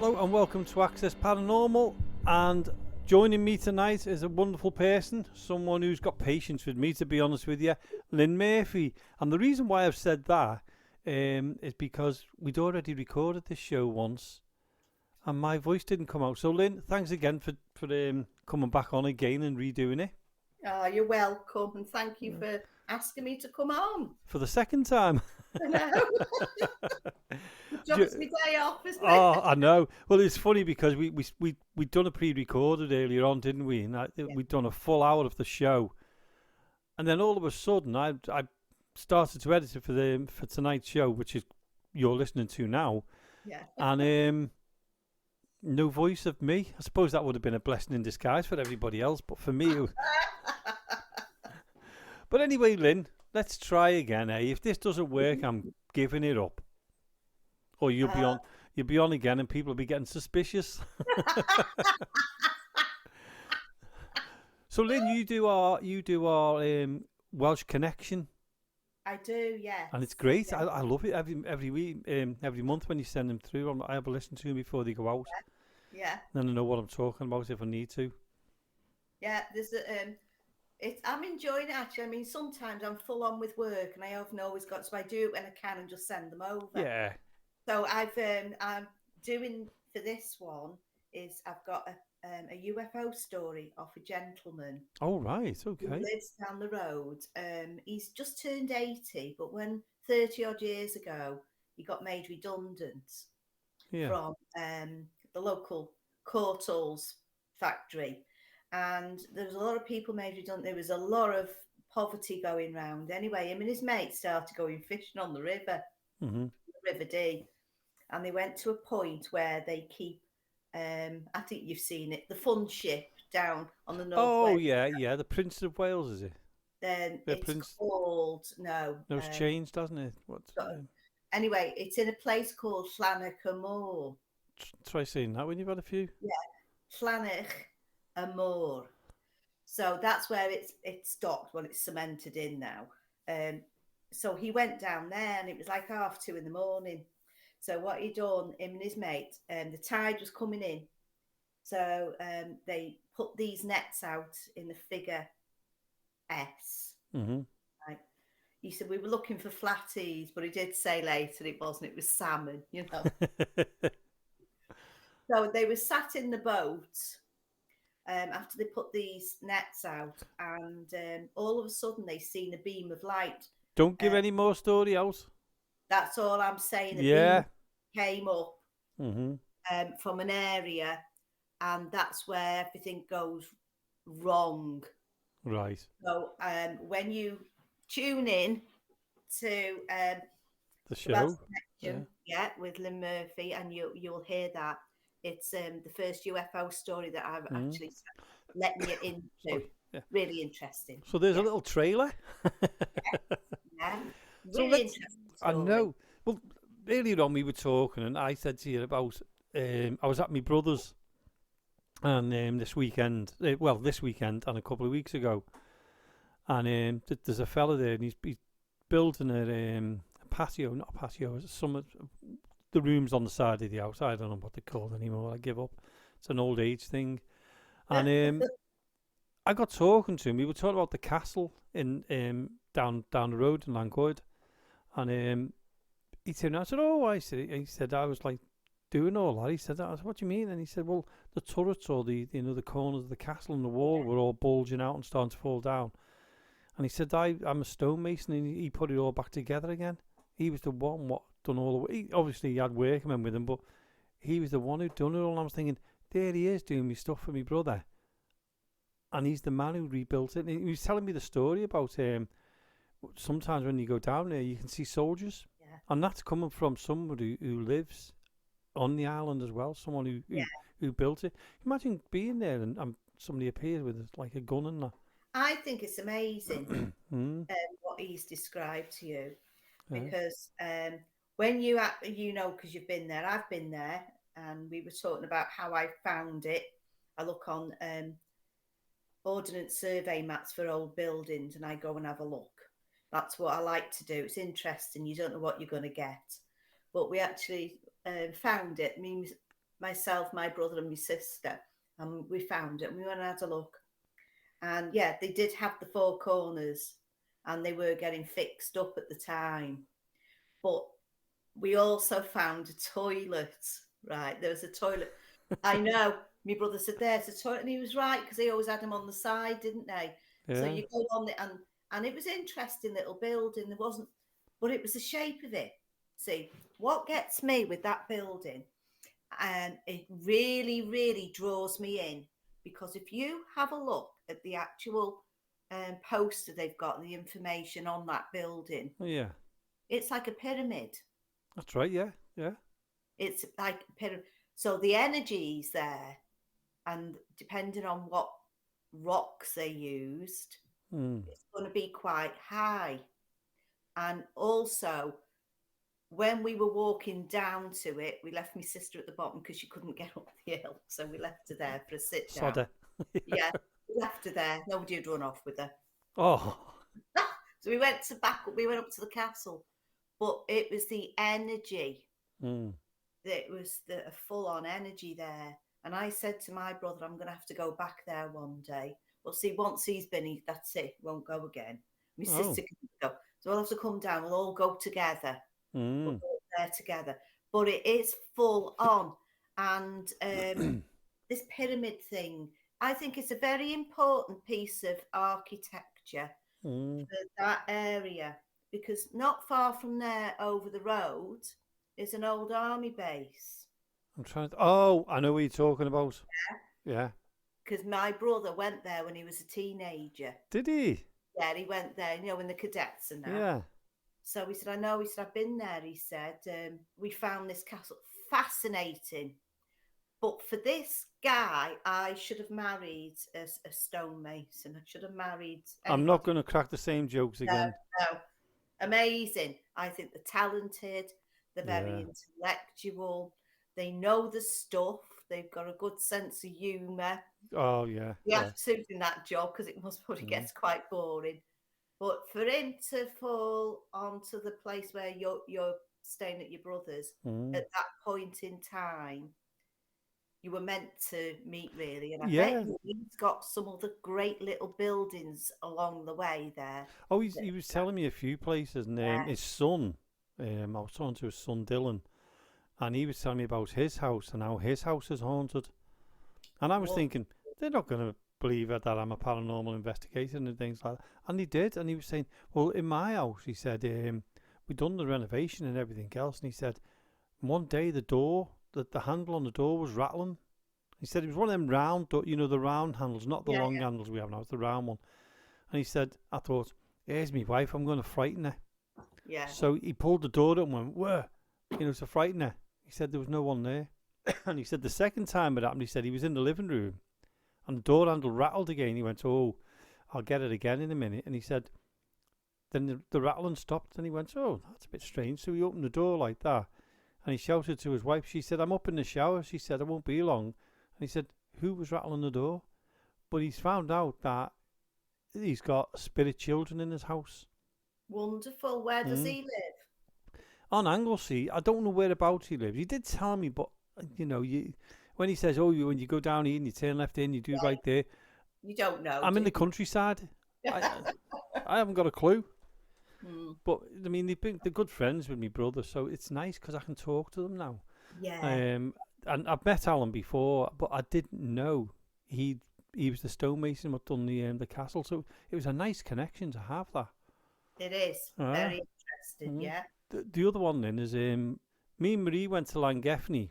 Hello and welcome to Access Paranormal, and joining me tonight is a wonderful person, someone who's got patience with me, to be honest with you, Lynn Murphy. And the reason why I've said that is because we'd already recorded this show once and my voice didn't come out. So Lynn, thanks again for coming back on again and redoing it. Oh, you're welcome, and thank you for asking me to come on. For the second time. I know. Good job it's my day off, isn't it? Oh, I know. Well, it's funny because we'd done a pre-recorded earlier on, didn't we? And we'd done a full hour of the show, and then all of a sudden, I started to edit it for tonight's show, which is you're listening to now. Yeah. And no voice of me. I suppose that would have been a blessing in disguise for everybody else, but for me. But anyway, Lynn, let's try again, eh? If this doesn't work, I'm giving it up. Or you'll be on again, and people will be getting suspicious. So, Lynn, you do our Welsh connection. I do, yeah. And it's great. Yeah. I love it every week, every month when you send them through. I have a listen to them before they go out. Yeah. Then I know what I'm talking about if I need to. Yeah, there's I'm enjoying it actually. I mean, sometimes I'm full on with work, and I haven't always got, so I do it when I can and just send them over. Yeah. So I'm doing for this one is I've got a UFO story of a gentleman. Oh right, okay. Who lives down the road. He's just turned 80, but when 30 odd years ago he got made redundant from the local Courtals factory, and there was a lot of people made redundant. There was a lot of poverty going round. Anyway, him and his mate started going fishing on the river, the River Dee. And they went to a point where they keep, I think you've seen it, the fun ship down on the northwest. Oh, yeah, the Prince of Wales, is it? Then it's called, no. No, it's changed, hasn't it? Anyway, it's in a place called Llanach y Môr. Try saying that when you've had a few. Yeah, Llanach y Môr. So that's where it's stopped, well, it's cemented in now. So he went down there, and it was like 2:30 in the morning. So what he done, him and his mate, the tide was coming in. So they put these nets out in the figure S. Mm-hmm. Right. He said, we were looking for flatties, but he did say later it wasn't, it was salmon, you know. So they were sat in the boat after they put these nets out, and all of a sudden they seen a beam of light. Don't give any more story out. That's all I'm saying. Beam came up from an area, and that's where everything goes wrong. Right. So when you tune in to the show, with Lynn Murphy, and you'll hear that it's the first UFO story that I've actually letting you into. Really interesting. So there's a little trailer. Really interesting story. I know. Well, earlier on we were talking, and I said to you about I was at my brother's, and this weekend and a couple of weeks ago, and there's a fella there, and he's building a patio, not a patio, it's some of the rooms on the side of the house. I don't know what they're called anymore. I give up. It's an old age thing, and I got talking to him. We were talking about the castle in down the road in Lancoid, and he said, I said, oh, I said, he said, I was like doing all that. He said, I said, what do you mean? And he said, well, the turrets or the corners of the castle and the wall were all bulging out and starting to fall down. And he said, I'm a stonemason, and he put it all back together again. He was the one what done all the way. Obviously, he had workmen with him, but he was the one who'd done it all. And I was thinking, there he is doing me stuff for me brother. And he's the man who rebuilt it. And he was telling me the story about sometimes when you go down there, you can see soldiers. Yeah. And that's coming from somebody who lives on the island as well, someone who built it. Imagine being there and somebody appears with like a gun and that. I think it's amazing what he's described to you. Because when because you've been there, I've been there, and we were talking about how I found it. I look on ordnance survey maps for old buildings, and I go and have a look. That's what I like to do. It's interesting. You don't know what you're going to get. But we actually found it. I mean, myself, my brother, and my sister, and we found it. And we went and had a look, and yeah, they did have the four corners, and they were getting fixed up at the time. But we also found a toilet. Right, there was a toilet. I know. My brother said, "There's a toilet," and he was right because they always had them on the side, didn't they? Yeah. So you go on it, and it was an interesting little building. There wasn't, but it was the shape of it. See, what gets me with that building, and it really, really draws me in, because if you have a look at the actual poster they've got, the information on that building, yeah, it's like a pyramid. that's right. Yeah, yeah. It's like a pyramid. So the energy's there, and depending on what rocks they used, it's going to be quite high. And also, when we were walking down to it, we left my sister at the bottom because she couldn't get up the hill. So we left her there for a sit down. Sodder. Yeah, we left her there. Nobody had run off with her. Oh. So we went up to the castle. But it was the energy. It was the full on energy there. And I said to my brother, I'm going to have to go back there one day. Well, see, once he's been, that's it. He won't go again. My sister can go. So we'll have to come down. We'll all go together. We'll go there together. But it is full on. And this pyramid thing, I think it's a very important piece of architecture for that area. Because not far from there, over the road, is an old army base. I'm trying to... Oh, I know what you're talking about. Yeah. Because my brother went there when he was a teenager. Did he? Yeah, he went there, when the cadets are now. Yeah. So he said, I know. He said, I've been there. He said, we found this castle fascinating. But for this guy, I should have married a stonemason. I should have married... I'm not going to crack the same jokes again. No. Amazing. I think they're talented. They're very intellectual. They know the stuff. They've got a good sense of humour. Oh, yeah. You have to in that job because it must probably gets quite boring. But for him to fall onto the place where you're staying at your brother's at that point in time, you were meant to meet, really. And I bet he's got some other great little buildings along the way there. Oh, he was telling me a few places. And his son, I was talking to his son, Dylan, and he was telling me about his house and how his house is haunted. And I was thinking, they're not going to believe that I'm a paranormal investigator and things like that. And he did. And he was saying, well, in my house, he said, we'd done the renovation and everything else. And he said, one day the door, the handle on the door was rattling. He said it was one of them round, the round handles, not the long handles we have now, it's the round one. And he said, I thought, here's my wife, I'm going to frighten her. Yeah. So he pulled the door up and went, where? To frighten her. He said there was no one there. And he said the second time it happened, he said he was in the living room and the door handle rattled again. He went, oh, I'll get it again in a minute. And he said, then the rattling stopped and he went, oh, that's a bit strange. So he opened the door like that and he shouted to his wife. She said, I'm up in the shower. She said, I won't be long. And he said, who was rattling the door? But he's found out that he's got spirit children in his house. Wonderful. Where does he live? On Anglesey. I don't know whereabouts he lives. He did tell me, but, when he says, when you go down here and you turn left in, you do right there. You don't know. I'm in the countryside. I haven't got a clue. But, I mean, they're good friends with me brother, so it's nice because I can talk to them now. Yeah. And I've met Alan before, but I didn't know he was the stonemason who had done the castle. So it was a nice connection to have that. It is. Very interesting, yeah. The other one then is me and Marie went to Llangefni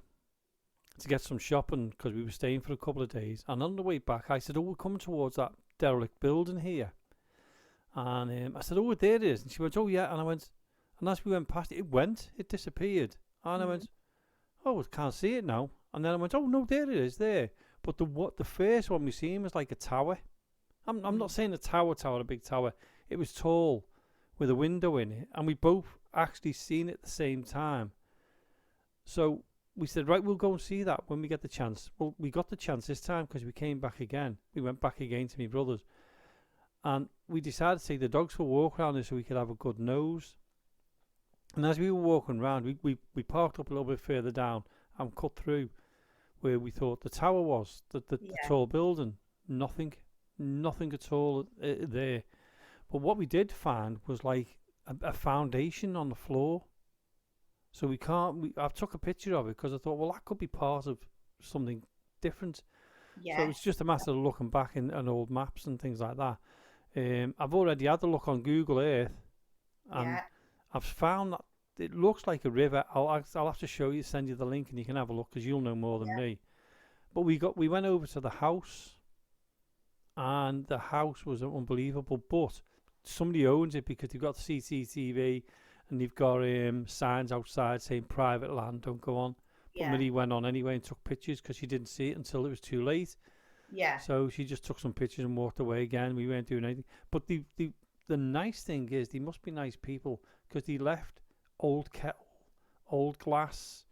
to get some shopping because we were staying for a couple of days. And on the way back, I said, we're coming towards that derelict building here. And I said, there it is. And she went, oh, yeah. And I went, and as we went past it, it disappeared. And I went, oh, I can't see it now. And then I went, oh, no, there it is, there. But the first one we seen was like a tower. I'm not saying a tower, a big tower. It was tall with a window in it. And we both actually seen it at the same time. So we said, right, we'll go and see that when we get the chance. Well, we got the chance this time because we came back again. We went back again to my brother's. And we decided to take the dogs for a walk around there so we could have a good nose. And as we were walking around, we parked up a little bit further down and cut through. where we thought the tower was, the Yeah. tall building. Nothing, nothing at all there. But what we did find was like a foundation on the floor. So we can't. I took a picture of it because I thought, well, that could be part of something different. So Yes. it's just a matter of looking back in old maps and things like that. I've already had a look on Google Earth, and Yeah. I've found that it looks like a river. I'll have to show you, send you the link, and you can have a look because you'll know more than Yeah. me. But we went over to the house, and the house was unbelievable. But somebody owns it because they've got CCTV and they've got signs outside saying private land, don't go on. But Yeah. Millie went on anyway and took pictures because she didn't see it until it was too late. Yeah. So she just took some pictures and walked away again. We weren't doing anything. But the nice thing is, they must be nice people because they left old kettle, old glass,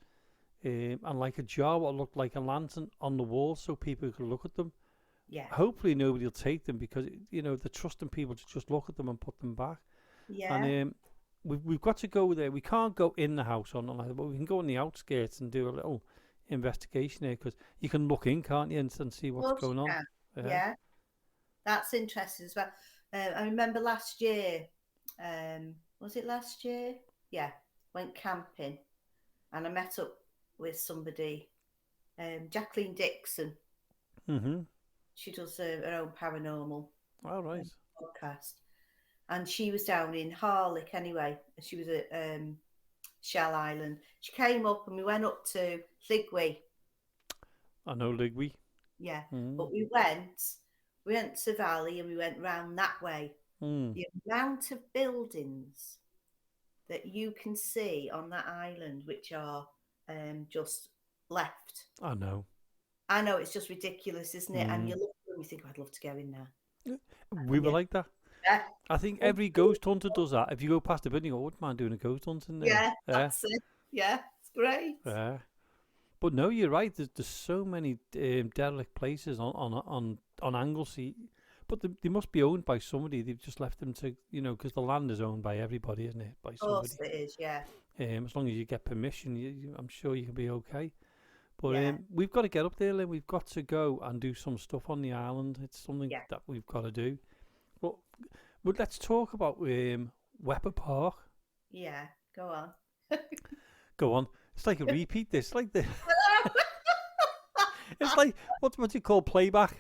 and like a jar what looked like a lantern on the wall so people could look at them. Yeah. Hopefully nobody will take them because they're trusting people to just look at them and put them back. Yeah. And we've got to go there. We can't go in the house or nothing like that, but we can go on the outskirts and do a little investigation there because you can look in, can't you, and see what's going on. Yeah. That's interesting as well. I remember last year. Was it last year? Yeah. Went camping, and I met up with somebody, Jacqueline Dixon. Mm-hmm. She does her own paranormal All right. podcast, and she was down in Harlech anyway. She was at Shell Island. She came up, and we went up to Ligwy. I know Ligwy. Yeah, Mm. but we went to Valley, and we went round that way. Mm. The amount of buildings that you can see on that island, which are just left. I know. It's just ridiculous, isn't it? And you look and you think, I'd love to go in there. We were like that. Yeah. I think every ghost hunter does that. If you go past the building, you go, wouldn't mind doing a ghost hunt in there. Yeah, that's it. Yeah, it's great. Yeah. But no, you're right. There's so many derelict places on Anglesey, but they must be owned by somebody. They've just left them to, because the land is owned by everybody, isn't it? By somebody. Of course it is, yeah. As long as you get permission, I'm sure you can be okay. But Yeah. we've got to get up there, Lynn. We've got to go and do some stuff on the island. It's something that we've got to do. But let's talk about Wepper Park. Yeah, go on. Go on. It's like a repeat. This like the. It's like what do you call playback?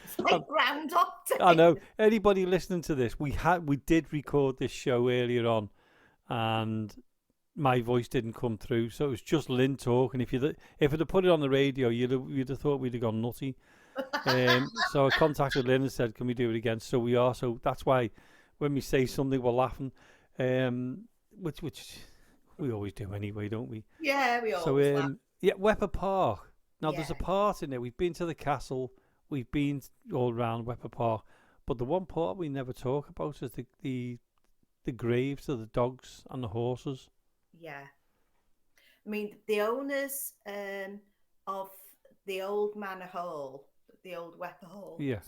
It's like Groundhog Day. I know. Anybody listening to this, we did record this show earlier on, and my voice didn't come through, so it was just Lynn talking. If it had put it on the radio, you'd have thought we'd have gone nutty. So I contacted Lynn and said, "Can we do it again?" So we are. So that's why when we say something, we're laughing, which we always do anyway, don't we? Yeah, we always laugh. Yeah, Wepper Park. Now there's a part in there. We've been to the castle. We've been all around Wepper Park, but the one part we never talk about is the graves of the dogs and the horses. Yeah, I mean the owners of the old Manor Hall, the old Wepper Hall. Yeah,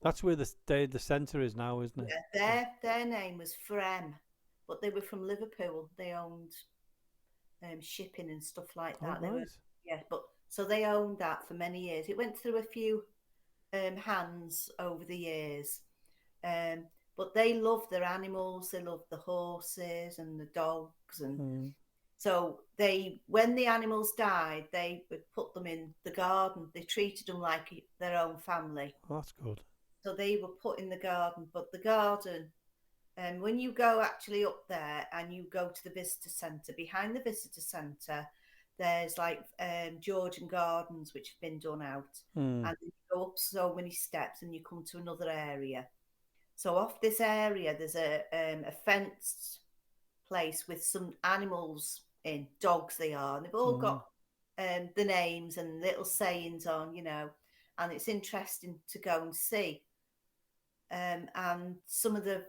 that's where the centre is now, isn't it? Yeah, their name was Frem, but they were from Liverpool. They owned shipping and stuff like that. Oh, right. But so they owned that for many years. It went through a few hands over the years, but they loved their animals. They loved the horses and the dogs, and so when the animals died, they would put them in the garden. They treated them like their own family. Oh, that's good. So they were put in the garden, but the garden. And when you go actually up there and you go to the visitor centre, behind the visitor centre, there's like Georgian gardens which have been done out. And you go up so many steps and you come to another area. So off this area, there's a fenced place with some animals in, dogs they are. And they've all got the names and little sayings on, and it's interesting to go and see. And some of the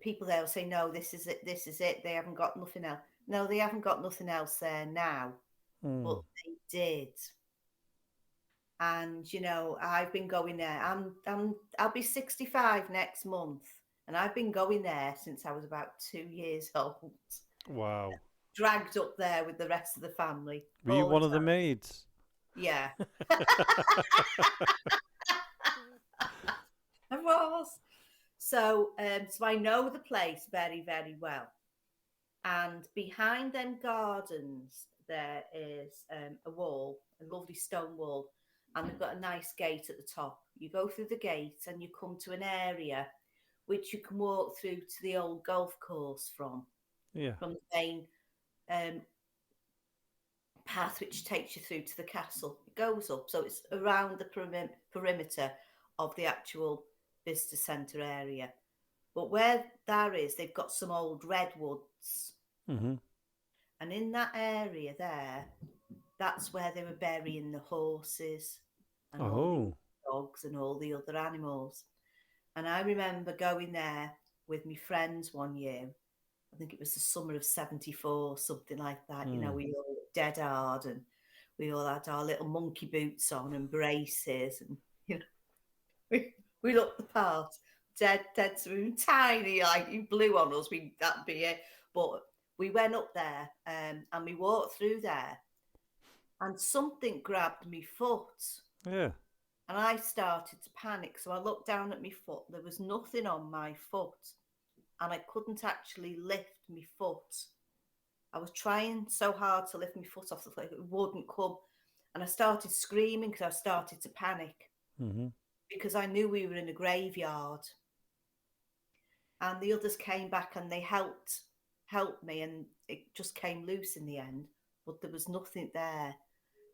people there will say, no, this is it. They haven't got nothing else. No, they haven't got nothing else there now, but they did. And I've been going there. I'll be 65 next month, and I've been going there since I was about 2 years old. Wow. dragged up there with the rest of the family Were you all the one of the time. maids? Yeah, I was. So I know the place very, very well. And behind them gardens, there is a wall, a lovely stone wall, and they've got a nice gate at the top. You go through the gate and you come to an area which you can walk through to the old golf course Yeah. from the main um, path which takes you through to the castle. It goes up, so it's around the perimeter of the actual visitor centre area. But where there is, they've got some old redwoods. Mm-hmm. And in that area there, that's where they were burying the horses and all the Oh. dogs and all the other animals. And I remember going there with my friends one year. I think it was the summer of '74, something like that. You know, Mm. we all dead hard and we all had our little monkey boots on and braces, and you know, we looked the part. Dead, tiny, like you blew on us, that'd be it. But we went up there and we walked through there, and something grabbed me foot, Yeah. and I started to panic. So I looked down at my foot. There was nothing on my foot, and I couldn't actually lift my foot. I was trying so hard to lift my foot off the floor, it wouldn't come. And I started screaming because I started to panic Mm-hmm. because I knew we were in a graveyard. And the others came back and they helped me, and it just came loose in the end. But there was nothing there.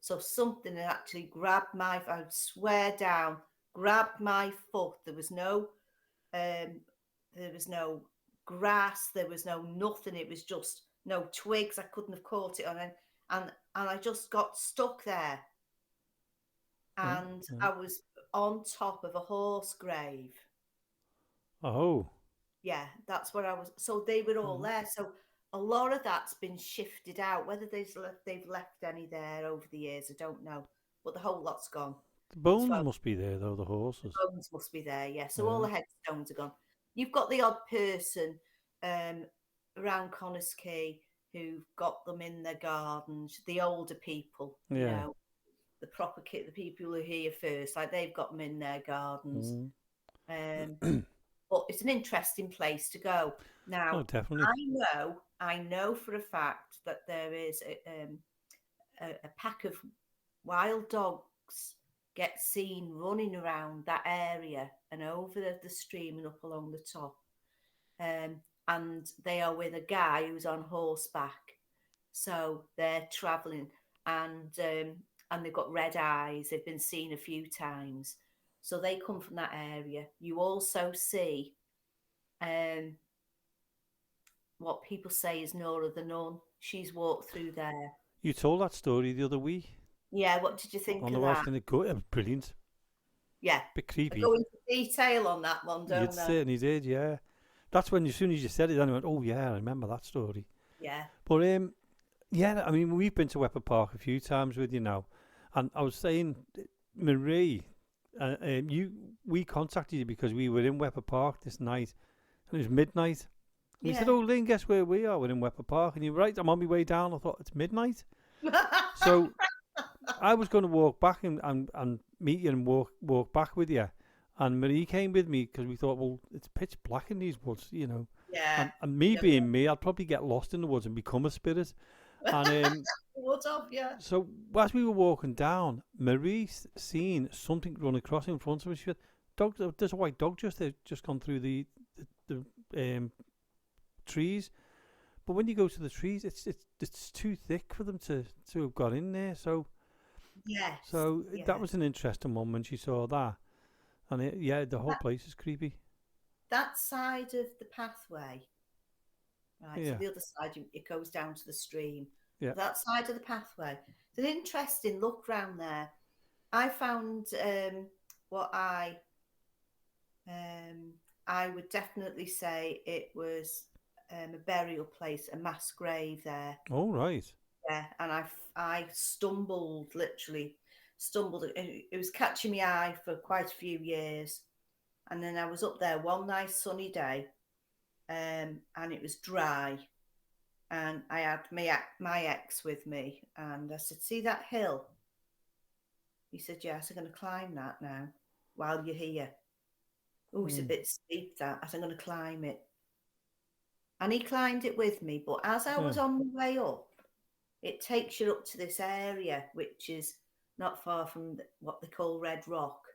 So something had actually grabbed I would swear down, grabbed my foot. Um, there was no grass, there was no nothing. It was just no twigs. I couldn't have caught it on it, and I just got stuck there. And Mm-hmm. I was on top of a horse grave. Oh. Yeah, that's where I was. So they were all Mm-hmm. there. So a lot of that's been shifted out. Whether they've left any there over the years, I don't know. But the whole lot's gone. The As far bones as must be there though. The the horses. bones must be there, yeah. So all Yeah. the headstones are gone. You've got the odd person um, around Connors Quay who've got them in their gardens. The older people, Yeah. the proper kit, the people who are here first, like they've got them in their gardens. Mm. Um, but it's an interesting place to go. Oh, Now, definitely. I know for a fact that there is a pack of wild dogs get seen running around that area and over the stream and up along the top. And they are with a guy who's on horseback. So they're travelling, and they've got red eyes. They've been seen a few times. So they come from that area. You also see um, what people say is Nora the Nun. She's walked through there. You told that story the other week Yeah, what did you think on of the Welsh that? and it was brilliant. Yeah, Bit I creepy. go into detail on that one, You'd don't I? certainly did, yeah. That's when, as soon as you said it, then I went, "Oh yeah, I remember that story." Yeah, But yeah, I mean, we've been to Wepper Park a few times with you now, and I was saying, Marie, we contacted you because we were in Wepper Park this night, and it was midnight. And we said, yeah. "Oh, Lynn, guess where we are? We're in Wepper Park." And you're right. I'm on my way down. I thought it's midnight, so I was going to walk back and meet you and walk back with you. And Marie came with me because we thought, well, it's pitch black in these woods, you know. Yeah, And me yeah, being me, I'd probably get lost in the woods and become a spirit. And what up? Yeah. so as we were walking down, Marie seen something run across in front of us. She said, "Dog, there's a white dog just there, just gone through the trees." But when you go to the trees, it's too thick for them to have got in there. Yes, So that yeah. was an interesting one when she saw that. And yeah, the whole That, place is creepy. that side of the pathway, right? So Yeah, the other side, it goes down to the stream. yeah. That side of the pathway. It's an interesting look round there. I found what um, I would definitely say it was a burial place, a mass grave there. All right. Yeah, and I stumbled, literally stumbled. It was catching my eye for quite a few years, and then I was up there one nice sunny day, and it was dry, and I had my ex with me, and I said, "See that hill?" He said, "Yes, I'm going to climb that now while you're here." Oh, it's a bit steep that. I said, "I'm going to climb it." And he climbed it with me. But as I was on my way up, it takes you up to this area, which is not far from what they call Red Rock.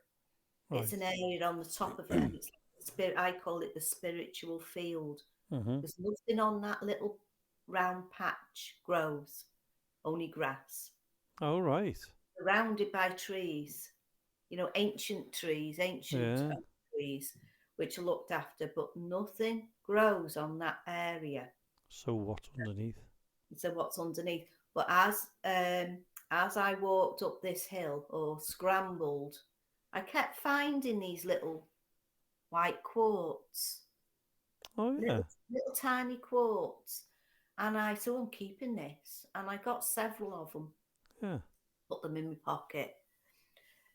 Right. It's an area on the top of it, and it's I call it the spiritual field. There's nothing on that little round patch grows, only grass. Oh, right. Surrounded by trees, ancient trees, trees, which are looked after, but nothing grows on that area. So what's underneath? So what's underneath? But as I walked up this hill or scrambled, I kept finding these little white quartz. Oh, yeah. Little tiny quartz. And I said, I'm keeping this. And I got several of them. Yeah. Put them in my pocket.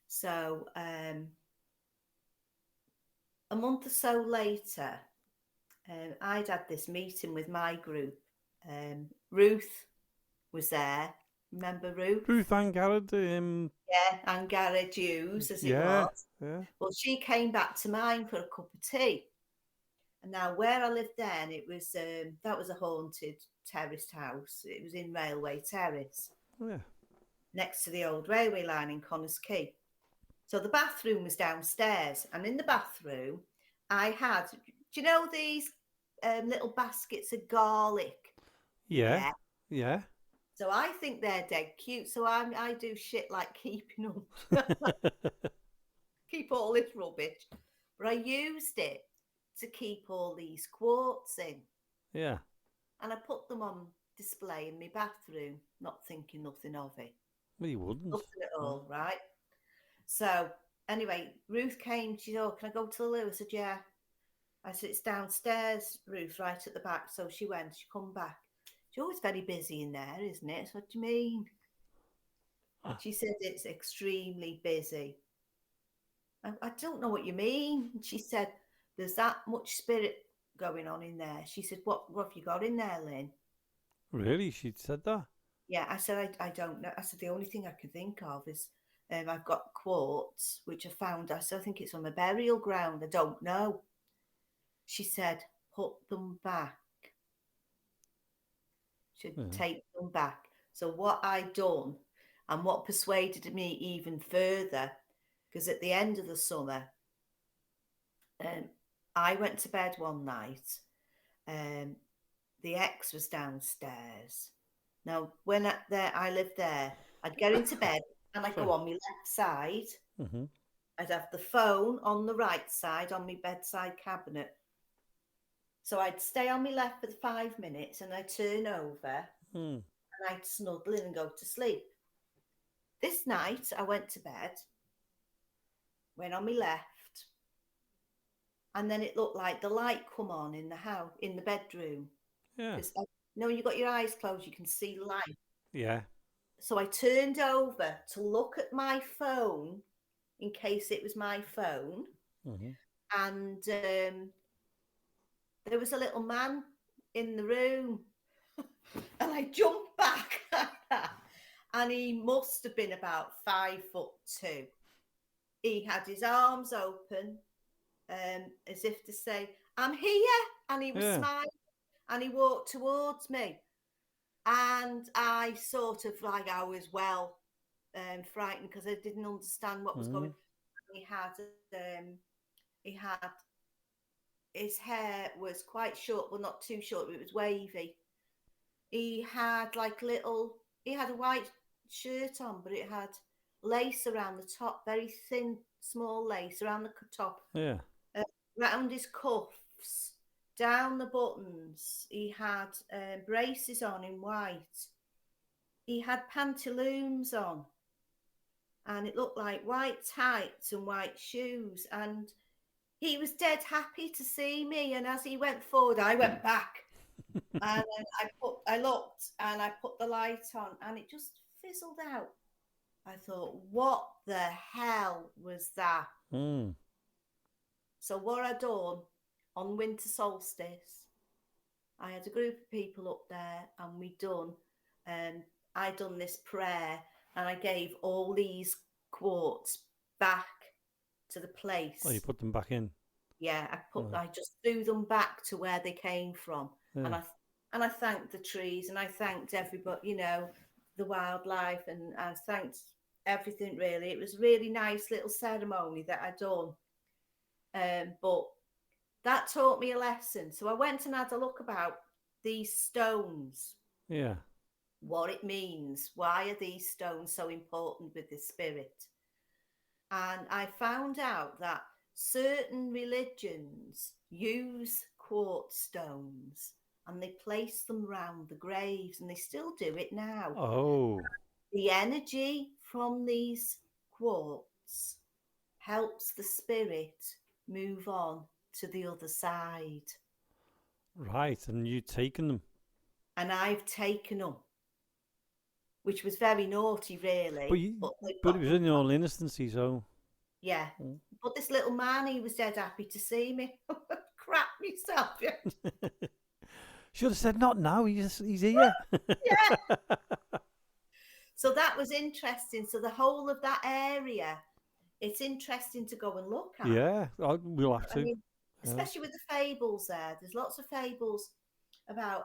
So a month or so later, I'd had this meeting with my group. Ruth was there. Remember Ruth? Ruth and Garrett. Yeah, and Garrett Hughes, as it was. Yeah. Well, she came back to mine for a cup of tea. And now, where I lived then, it was that was a haunted terraced house. It was in Railway Terrace. Oh, yeah. Next to the old railway line in Connors Quay. So the bathroom was downstairs, and in the bathroom, I had, do you know these little baskets of garlic? Yeah. So I think they're dead cute. So I do shit like keeping them, keep all this rubbish. But I used it to keep all these quartz in. Yeah. And I put them on display in my bathroom, not thinking nothing of it. Well, you wouldn't. Nothing at all, right? So anyway, Ruth came. She said, "Oh, can I go to the loo?" I said, "Yeah." I said, "It's downstairs, Ruth, right at the back." So she went. She come back. She's always very busy in there, isn't it? So, what do you mean? She said it's extremely busy. I don't know what you mean. She said, "There's that much spirit going on in there." She said, what have you got in there, Lynn? Really? She said that? Yeah, I said, I don't know. I said, the only thing I can think of is I've got quartz, which I found. I said, I think it's on a burial ground. I don't know. She said, put them back. Should take them back. So what I done, and what persuaded me even further, because at the end of the summer, I went to bed one night. The ex was downstairs. Now, when I lived there, I'd get into bed and I'd go on my left side. I'd have the phone on the right side on my bedside cabinet. So I'd stay on my left for 5 minutes and I'd turn over and I'd snuggle in and go to sleep. This night I went to bed, went on my left, and then it looked like the light come on in the house, in the bedroom. Yeah. Because when you've got your eyes closed, you can see light. Yeah. So I turned over to look at my phone in case it was my phone. And there was a little man in the room. And I jumped back. And he must have been about 5'2". He had his arms open as if to say, "I'm here." And he was smiling. And he walked towards me. And I sort of I was frightened because I didn't understand what was going on. He had his hair was quite short, well, not too short, but it was wavy. He had he had a white shirt on, but it had lace around the top, very thin, small lace around the top. Yeah. Around his cuffs, down the buttons. He had braces on in white. He had pantaloons on. And it looked like white tights and white shoes. And he was dead happy to see me. And as he went forward, I went back. And I looked and I put the light on and it just fizzled out. I thought, what the hell was that? So what I done on winter solstice, I had a group of people up there, and I done this prayer, and I gave all these quartz back to the place. Oh, you put them back in? Yeah, I just threw them back to where they came from, Yeah. and I thanked the trees, and I thanked everybody, the wildlife, and I thanked everything. Really, it was a really nice little ceremony that I done. But that taught me a lesson. So I went and had a look about these stones. Yeah. What it means. Why are these stones so important with the spirit? And I found out that certain religions use quartz stones and they place them round the graves, and they still do it now. Oh. The energy from these quartz helps the spirit move on to the other side. Right, and you've taken them. And I've taken them, which was very naughty, really. But it was in all innocency, so. Yeah. But this little man, he was dead happy to see me. Crap myself. Yeah. Should have said, not now, he's here. Yeah. So that was interesting. So the whole of that area, it's interesting to go and look at. Yeah, we'll have to. Especially with the fables there. There's lots of fables about,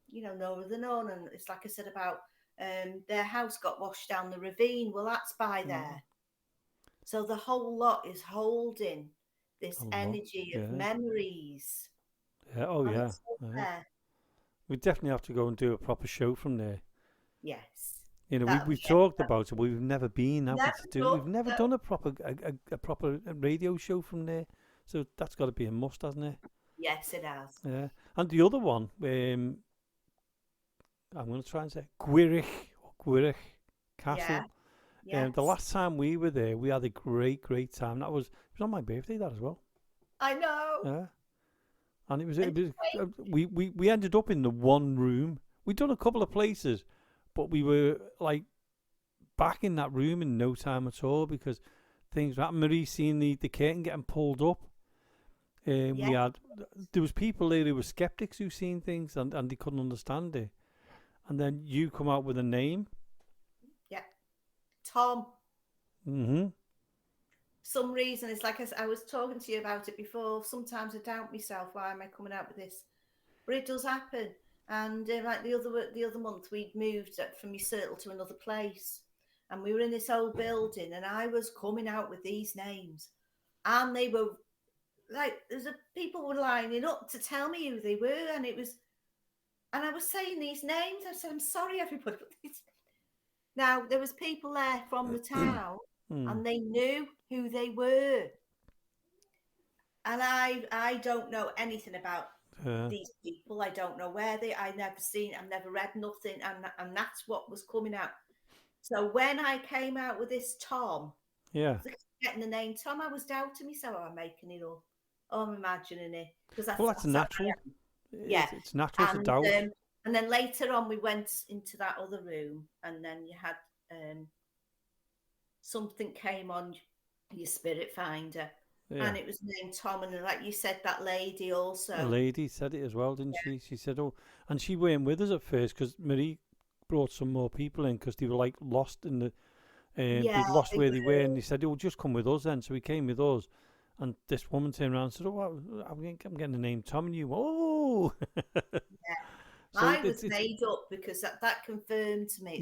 Nora the Nun. And it's like I said about their house got washed down the ravine. Well, that's by there. So the whole lot is holding this energy of memories. Yeah, yeah. We definitely have to go and do a proper show from there. Yes. We've talked about it, but we've never been. We've never done a proper radio show from there. So that's got to be a must, hasn't it? Yes, it has. Yeah. And the other one, I'm going to try and say Gwyrich Castle. Yeah. Yes. The last time we were there, we had a great time. It was on my birthday, that as well. I know. Yeah. And it was we ended up in the one room. We'd done a couple of places, but we were like back in that room in no time at all because things happened. Marie seen the curtain getting pulled up. There was people there who were skeptics who seen things and they couldn't understand it. And then you come out with a name. Yeah. Tom. Mm-hmm. Some reason, it's like I was talking to you about it before. Sometimes I doubt myself. Why am I coming out with this? But it does happen. And like the other month, we'd moved from my circle to another place, and we were in this old building, and I was coming out with these names, and they were like, people were lining up to tell me who they were, and I was saying these names. I said, "I'm sorry, everybody." Now there was people there from the town. And they knew who they were. And I don't know anything about these people. I don't know where I've never read nothing. And that's what was coming out. So when I came out with this Tom, getting the name Tom, I was doubting myself. I'm making it up. I'm imagining it. That's natural. It's natural to doubt. And then later on, we went into that other room, and then you had... something came on your spirit finder, and it was named Tom. And like you said, that lady also. The lady said it as well, didn't she? She said, "Oh," and she weren't with us at first because Marie brought some more people in because they were like lost in the. They'd lost where they were, and they said, "Oh, just come with us then." So he came with us, and this woman turned around and said, "Oh, I'm getting the name Tom," and you, "Oh." So I was made up because that confirmed to me.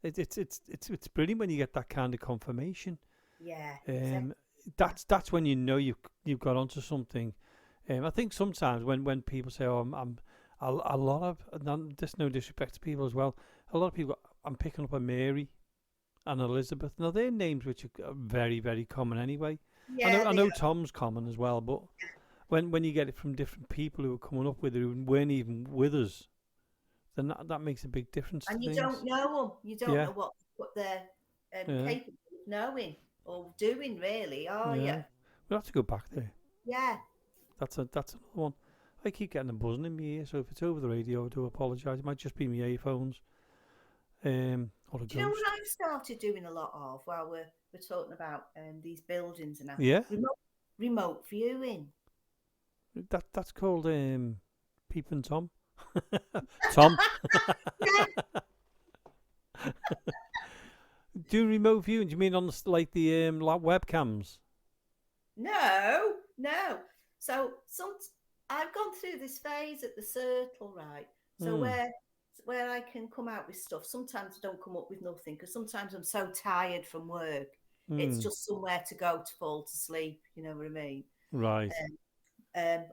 It's brilliant when you get that kind of confirmation. Yeah. That's when you know you've got onto something. I think sometimes when people say, "Oh, I'm a lot of," there's no disrespect to people as well. A lot of people, I'm picking up a Mary and Elizabeth. Now they're names which are very, very common anyway. Yeah, I know Tom's common as well, but when you get it from different people who are coming up with it who weren't even with us, then that makes a big difference. And you don't know them. You don't know what they're capable of knowing or doing, really, are you? We'll have to go back there. Yeah. That's another one. I keep getting a buzzing in my ear, so if it's over the radio, I do apologise. It might just be my earphones. Or a do you know what I've started doing a lot of while we're talking about these buildings and that? Yeah. Remote viewing. That's called Peeping Tom. Tom. Do remote viewing? Do you mean on like the like webcams? No, no. So I've gone through this phase at the Circle, right? So Hmm. where I can come out with stuff. Sometimes I don't come up with nothing because sometimes I'm so tired from work. It's Hmm. just somewhere to go to fall to sleep. You know what I mean? Right.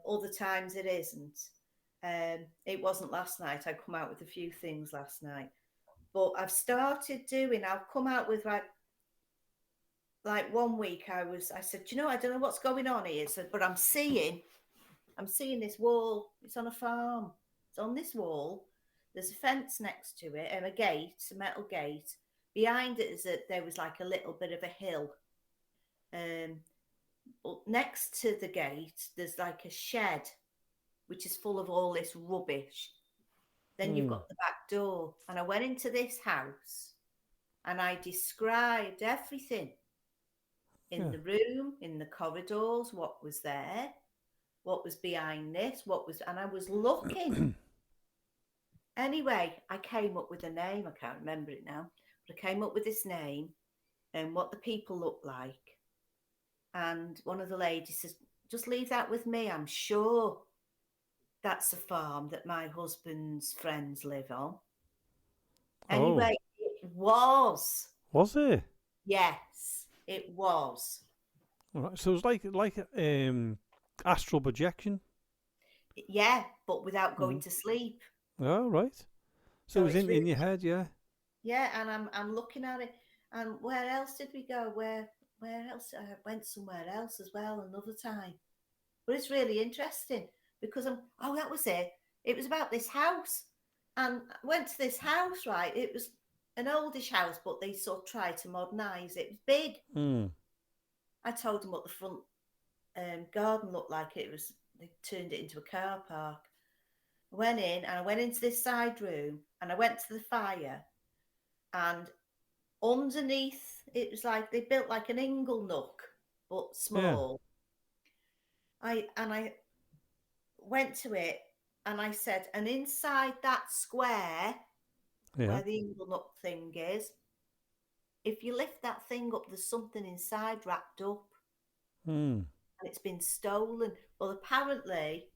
Other times it isn't. It wasn't last night. I come out with a few things last night, but I've started doing. I've come out with like 1 week. I said, you know, I don't know what's going on here. So, but I'm seeing this wall. It's on a farm. It's on this wall. There's a fence next to it and a gate, a metal gate. Behind it there was like a little bit of a hill. But next to the gate, there's like a shed which is full of all this rubbish. Then you've Hmm. got the back door. And I went into this house and I described everything in Yeah. the room, in the corridors, what was there, what was behind this, and I was looking. Anyway, I came up with a name. I can't remember it now, but I came up with this name and what the people looked like. And one of the ladies says, just leave that with me. I'm sure that's a farm that my husband's friends live on. Oh, Anyway, it was. was it? Yes, it was. All right. So it was like astral projection. Yeah, but without going Mm. to sleep. Oh, right. So it So was it's in really, your head, yeah. yeah, and I'm looking at it. And where else did we go? Where else? I went somewhere else as well another time. But it's really interesting because that was it. It was about this house. And I went to this house, right? It was an oldish house, but they sort of tried to modernise it. It was big. Hmm. I told them what the front garden looked like. They turned it into a car park. I went in and I went into this side room and I went to the fire and underneath it was like they built like an ingle nook but Yeah. small. I went to it and I said, and inside that square Yeah. where the ingle nook thing is, if you lift that thing up, there's something inside wrapped up Hmm. and it's been stolen. Well, apparently,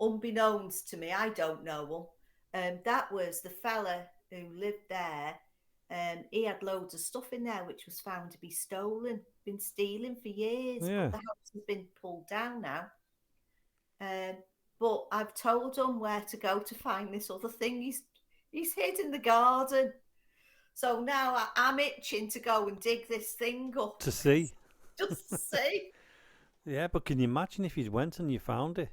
unbeknownst to me, I don't know him. That was the fella who lived there. He had loads of stuff in there which was found to be stolen, been stealing for years, but Yeah. the house has been pulled down now. Um, but I've told him where to go to find this other thing. He's hid in the garden. So now I'm itching to go and dig this thing up To see. just to see. Yeah, but can you imagine if you went and you found it?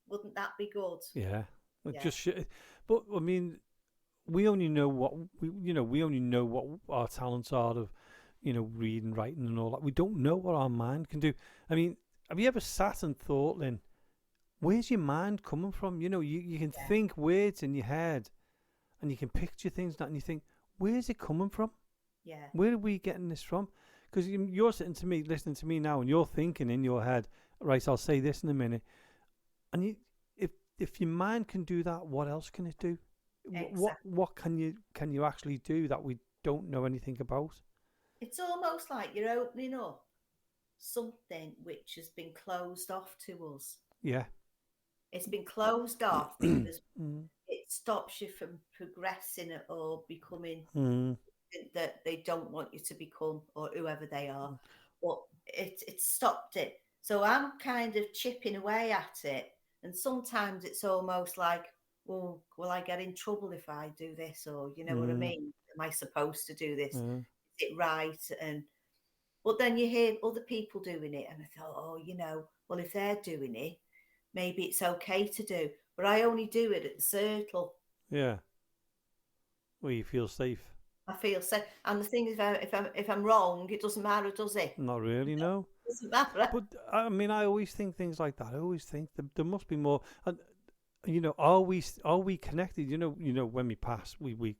Wouldn't that be good? Yeah. It Yeah, just but I mean, we only know what we only know what our talents are of, reading, writing, and all that. We don't know what our mind can do. I mean, have you ever sat and thought, Lynn, where's your mind coming from? You can yeah, think words in your head, and you can picture things, and you think, where's it coming from? yeah, Where are we getting this from? Because you're sitting to me, listening to me now, and you're thinking in your head, right? I'll say this in a minute, and if your mind can do that, what else can it do? exactly. What can you actually do that we don't know anything about? It's almost like you're opening up something which has been closed off to us. Yeah. It's been closed off because Mm. it stops you from progressing or becoming Mm. that they don't want you to become or whoever they are. But it stopped it. So I'm kind of chipping away at it. And sometimes it's almost like, well, will I get in trouble if I do this? Or you know what I Mm. mean? Am I supposed to do this? Mm. Is it right? And but then you hear other people doing it, and I thought, oh, well, if they're doing it, maybe it's okay to do. But I only do it at the Circle. Yeah. Where you feel safe. I feel safe. And the thing is, if I'm wrong, it doesn't matter, does it? Not really, no. It doesn't matter. But I mean, I always think things like that. I always think that there must be more. And are we connected? When we pass, we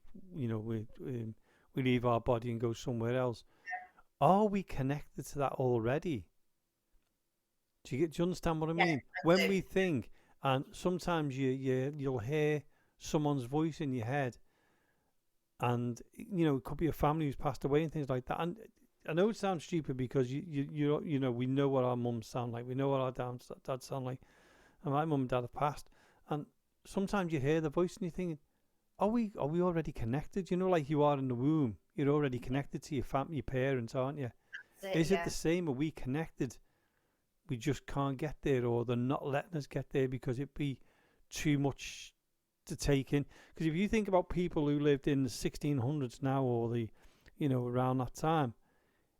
leave our body and go somewhere else. Are we connected to that already? Do you understand what I Yeah, mean? I When do. we think, and sometimes you'll hear someone's voice in your head, and it could be a family who's passed away and things like that. And I know it sounds stupid because we know what our mums sound like, we know what our dads sound like, and my mum and dad have passed, and sometimes you hear the voice and you're thinking, are we already connected? Like you are in the womb, you're already connected to your family, your parents, aren't you? That's Is it yeah. the same? Are we connected? We just can't get there, or they're not letting us get there because it'd be too much to take in. Because if you think about people who lived in the 1600s now, or around that time,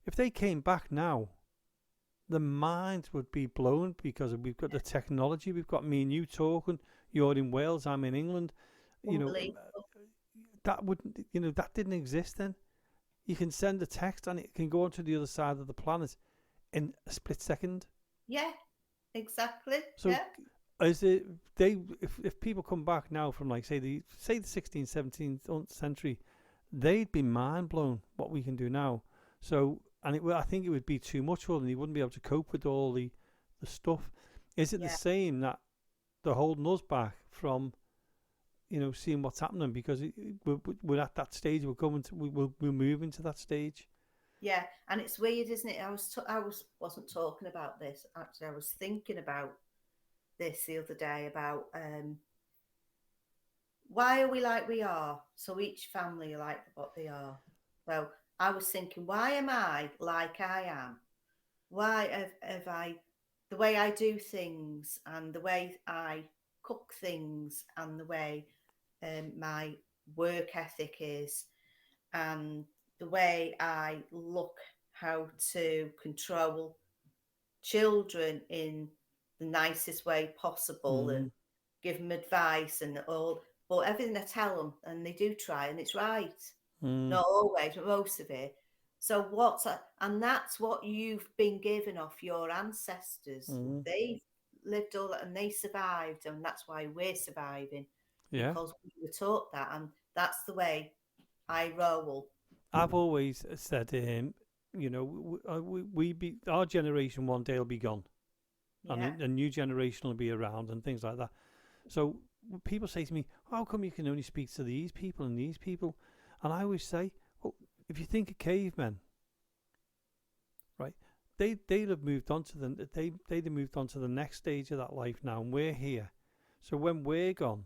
if they came back now, the minds would be blown because we've got the technology. We've got me and you talking. You're in Wales, I'm in England. You know Unbelievable. that wouldn't. That didn't exist then. You can send a text and it can go onto the other side of the planet in a split second. Yeah, exactly. So Yeah, is it they if people come back now from like say the 16th 17th century, they'd be mind blown what we can do now. So I think it would be too much for them. They wouldn't be able to cope with all the stuff. Is it the yeah, same that they're holding us back from seeing what's happening because we're at that stage, we're going to we're moving to that stage. yeah. And it's weird, isn't it? I wasn't talking about this actually. I was thinking about this the other day about why are we like we are? So each family are like what they are. So I was thinking, why am I like I am? Why have I the way I do things and the way I cook things and the way my work ethic is and the way I look how to control children in the nicest way possible Mm, and give them advice and all, but everything I tell them, and they do try, and it's right. mm, Not always, but most of it. So and that's what you've been given off your ancestors. mm. They lived all that and they survived, and that's why we're surviving Yeah, because we were taught that, and that's the way I roll. I've always said we be our generation one day will be gone, and Yeah, a new generation will be around and things like that. So people say to me, "How come you can only speak to these people and these people?" And I always say, "Well, if you think of cavemen, right? They'd have moved on to they'd have moved on to the next stage of that life now, and we're here. So when we're gone,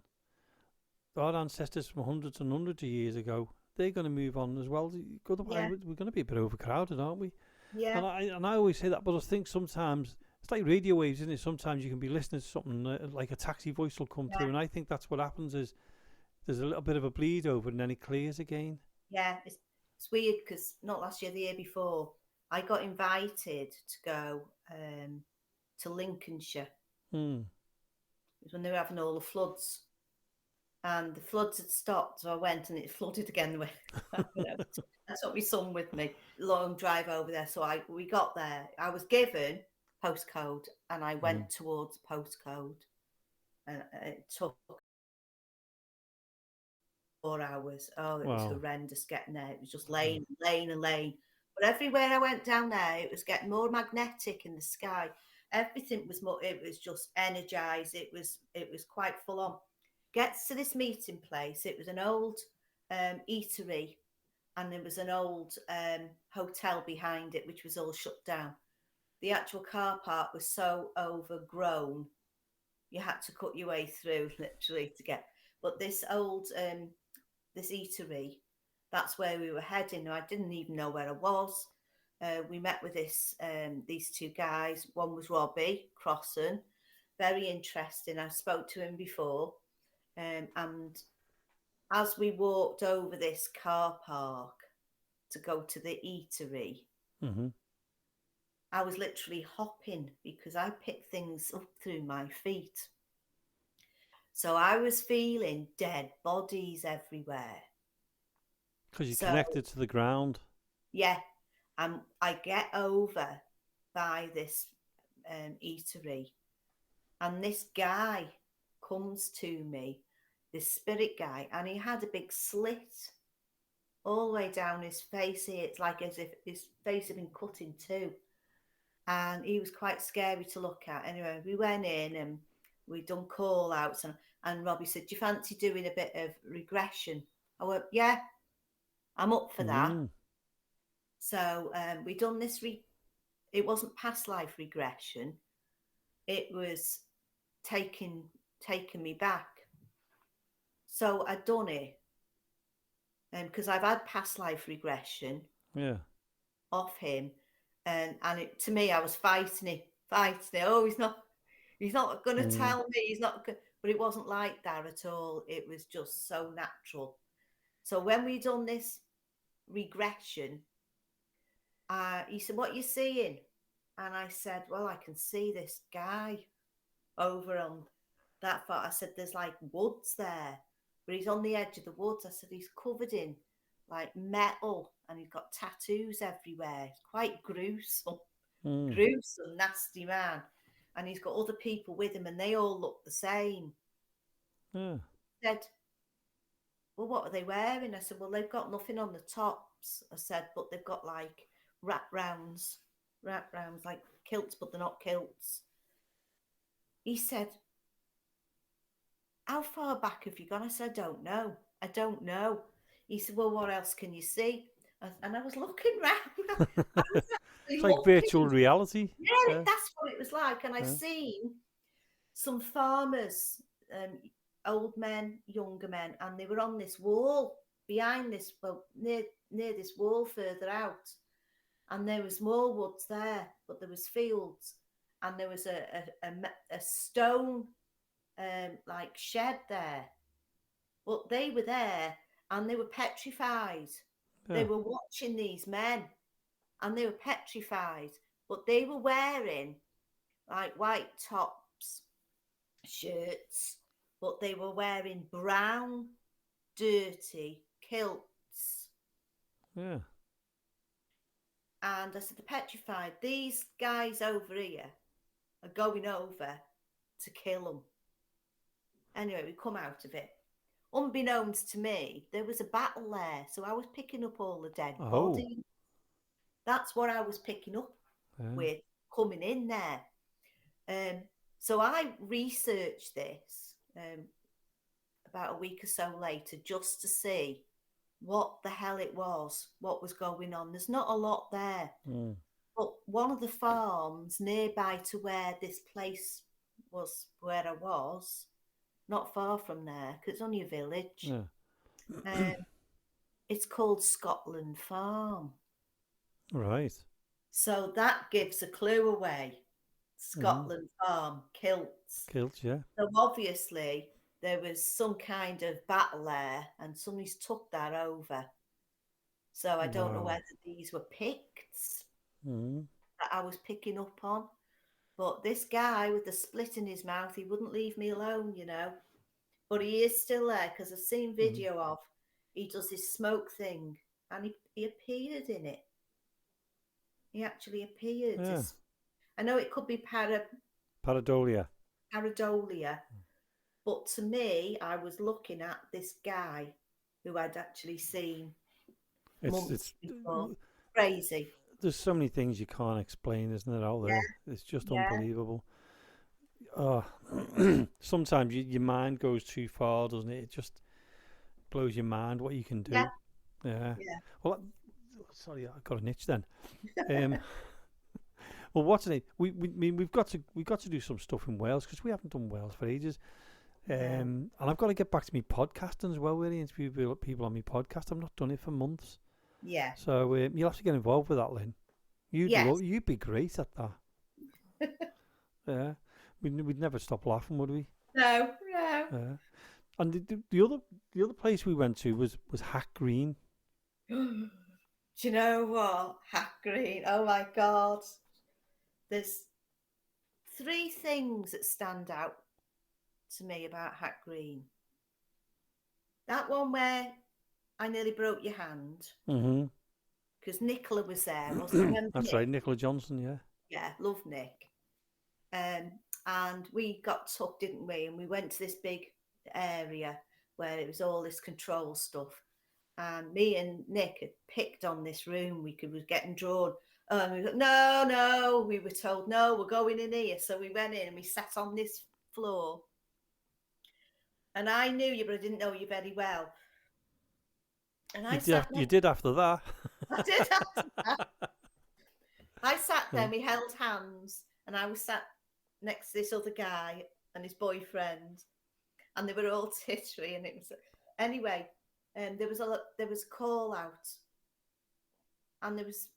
our ancestors from hundreds and hundreds of years ago, they're going to move on as well. Otherwise, yeah, we're going to be a bit overcrowded, aren't we?" yeah, And I always say that, but I think sometimes it's like radio waves, isn't it? Sometimes you can be listening to something like a taxi voice will come yeah, through, and I think that's what happens is there's a little bit of a bleed over, and then it clears again. yeah. It's weird because not last year, the year before, I got invited to go to Lincolnshire. Hmm. It was when they were having all the floods, and the floods had stopped, so I went and it flooded again. I took my son with me. Long drive over there, so we got there. I was given postcode, and I Hmm. went towards postcode, and it took 4 hours. Oh, it was Wow. horrendous getting there. It was just Mm. lane, lane, and lane. But everywhere I went down there, it was getting more magnetic in the sky. Everything was more. It was just energized. It was quite full on. Gets to this meeting place. It was an old eatery, and there was an old hotel behind it, which was all shut down. The actual car park was so overgrown, you had to cut your way through literally to get. But this eatery, that's where we were heading. I didn't even know where I was. We met with these two guys. One was Robbie Crossan, very interesting. I spoke to him before, and as we walked over this car park to go to the eatery, Mm-hmm. I was literally hopping because I picked things up through my feet. So I was feeling dead bodies everywhere. Because you're So connected to the ground. yeah, and I get over by this eatery, and this guy comes to me, this spirit guy, and he had a big slit all the way down his face here. It's like as if his face had been cut in two, and he was quite scary to look at. Anyway, we went in and we'd done call outs, and Robbie said, "Do you fancy doing a bit of regression?" I went, "Yeah, I'm up for that." So we done this. It wasn't past life regression. It was taking me back. So I'd done it, because I've had past life regression. Yeah. Off him, and it, to me, I was fighting it. Oh, he's not going to tell me. He's not. But it wasn't like that at all. It was just so natural. So when we done this regression, he said, "What are you seeing?" And I said, "Well, I can see this guy over on that far." I said, "There's like woods there, but he's on the edge of the woods." I said, "He's covered in like metal and he's got tattoos everywhere. He's quite gruesome, nasty man. And he's got other people with him and they all look the same." Yeah. He said, "Well, what are they wearing?" I said, "Well, they've got nothing on the tops." I said, "But they've got like wrap-rounds, like kilts, but they're not kilts." He said, "How far back have you gone?" I said, I don't know. He said, "Well, what else can you see?" And I was looking round. I was actually It's like virtual looking. reality. Yeah, that's what it was like. And I Yeah. seen some farmers, old men, younger men, and they were on this wall behind this, well, near this wall further out. And there was more woods there, but there was fields, and there was a stone like shed there. But they were there and they were petrified. They Yeah. were watching these men and they were petrified. But they were wearing like white tops, shirts, but they were wearing brown, dirty kilts. Yeah. And I said, "They're petrified. These guys over here are going over to kill them." Anyway, we come out of it. Unbeknownst to me, there was a battle there. So I was picking up all the dead bodies. That's what I was picking up with coming in there. So I researched this about a week or so later just to see what the hell it was, what was going on. There's not a lot there. But one of the farms nearby to where this place was, where I was, not far from there, because it's only a village. Yeah. It's called Scotland Farm. Right. So that gives a clue away. Scotland Farm, kilts. Kilts, yeah. So obviously there was some kind of battle there and somebody's took that over. So I don't know whether these were Picts that I was picking up on. But this guy with the split in his mouth, he wouldn't leave me alone, you know. But he is still there because I've seen video of he does this smoke thing and he appeared in it. He actually appeared. Yeah. I know it could be pareidolia, but to me, I was looking at this guy who I'd actually seen months before. Crazy. There's so many things you can't explain, isn't it, out there? It's just unbelievable. Sometimes your mind goes too far, doesn't it? It just blows your mind what you can do. Yeah. Well, sorry, I got an itch then. Well, what's it? We've got to do some stuff in Wales because we haven't done Wales for ages. And I've got to get back to me podcasting as well. Really interview people on my podcast. I've not done it for months. Yeah. So you'll have to get involved with that, Lynn. You'd be great at that. Yeah. We'd never stop laughing, would we? No. And the other place we went to was Hack Green. Do you know what? Hack Green. Oh my God. There's 3 things that stand out to me about Hack Green. That one where I nearly broke your hand. Because Nicola was there, wasn't it? That's right, Nicola Johnson, yeah. Yeah, love Nick. And we got took, didn't we? And we went to this big area where it was all this control stuff. And me and Nick had picked on this room. We was getting drawn. We were, no. We were told, no, we're going in here. So we went in and we sat on this floor. And I knew you, but I didn't know you very well. And you did after that. I did after that. I sat there, we held hands, and I was sat next to this other guy and his boyfriend, and they were all tittery, and it was anyway. There was call out, and there was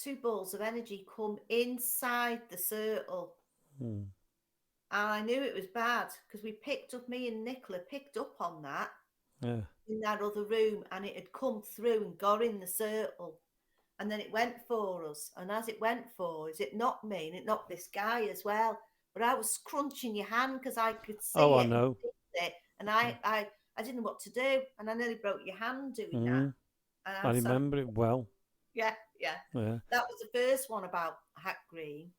2 balls of energy come inside the circle. And I knew it was bad because me and Nicola picked up on that in that other room, and it had come through and got in the circle, and then it went for us. And as it went for us, it knocked me, and it knocked this guy as well. But I was crunching your hand because I could see I it. know. And I didn't know what to do, and I nearly broke your hand doing that. And I remember it well. Yeah. That was the first one about Hack Green.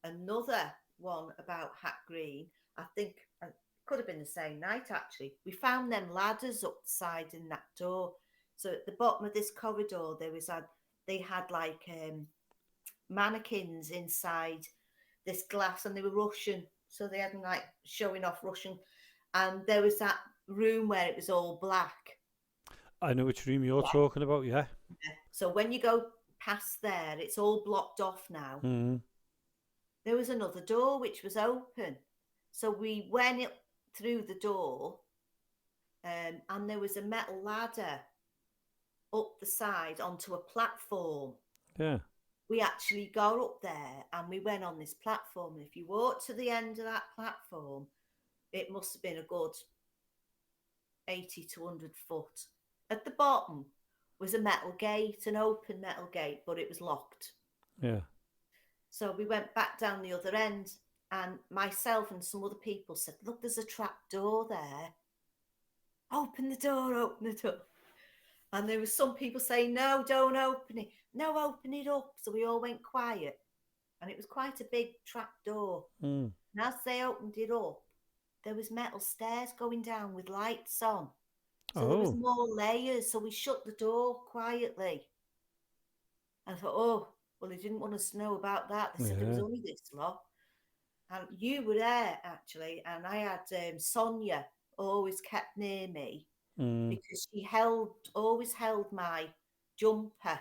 Another one about Hack Green, I think it could have been the same night actually. We found them ladders upside in that door. So at the bottom of this corridor, they had like mannequins inside this glass, and they were Russian. So they had them like showing off Russian. And there was that room where it was all black. I know which room you're talking about, yeah. So when you go past there, it's all blocked off now. There was another door which was open. So we went through the door, and there was a metal ladder up the side onto a platform. Yeah. We actually got up there and we went on this platform. And if you walk to the end of that platform, it must have been a good 80 to 100 foot. At the bottom was a metal gate, an open metal gate, but it was locked. Yeah. So we went back down the other end, and myself and some other people said, look, there's a trap door there. Open the door. And there was some people saying, no, don't open it. No, open it up. So we all went quiet. And it was quite a big trap door. And as they opened it up, there was metal stairs going down with lights on. So there was more layers. So we shut the door quietly. And I thought, well, they didn't want us to know about that. They said there was only this lot. And you were there, actually. And I had Sonia always kept near me because she always held my jumper